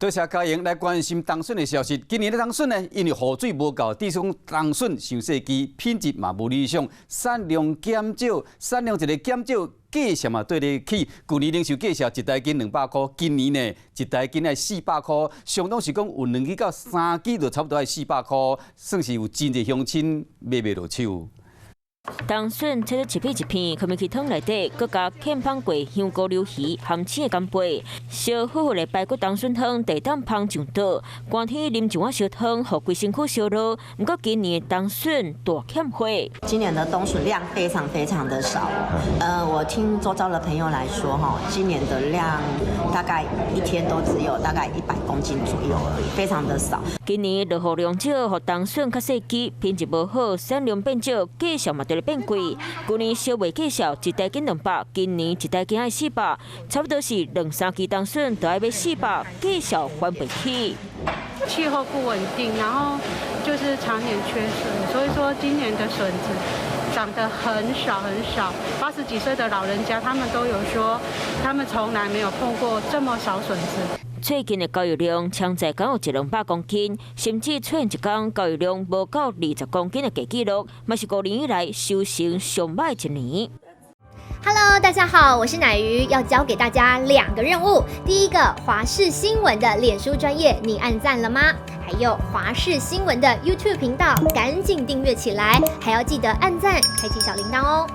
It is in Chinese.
多谢嘉莹来关心冬笋的消息。今年的冬笋呢，因为雨水无够，致使讲冬笋上世纪品质嘛无理想，产量减少，产量一个减少，价钱嘛对得起。去年零售价钱一台斤200块，今年呢一台斤要400块，相当是讲有2支到3支就差不多要400块，算是有真侪乡亲买袂落手。 冬笋切得一片一片，放入去汤内底，佮加芡放过香菇、柳鱼、含青的干贝，烧好好的排骨冬笋汤，地当芳上桌。寒天啉一碗烧汤，互规身躯烧热。不过今年的冬笋大欠火。今年的冬笋量非常的少。我听周遭的朋友来说，今年的量大概一天都只有大概100公斤左右而已，非常的少。今年落雨量少，互冬笋较细枝，品质无好，产量变少，价钱嘛就变贵。去年烧卖价钱一台斤200，今年一台斤要400，差不多是2-3支冬笋都要买400，价钱还不起。气候不稳定，然后就是常年缺水，所以说今年的笋子长得很少很少。80几岁的老人家，他们都有说，他们从来没有碰过这么少笋子。 最近的交易量，常在敢有100-200公斤，甚至出现一天交易量无到20公斤的低纪录，嘛是5年以来收成上歹一年。Hello， 大家好，我是乃瑜，要教给大家2个任务。第一个，华视新闻的脸书专页，你按赞了吗？还有华视新闻的 YouTube 频道，赶紧订阅起来，还要记得按赞，开启小铃铛哦。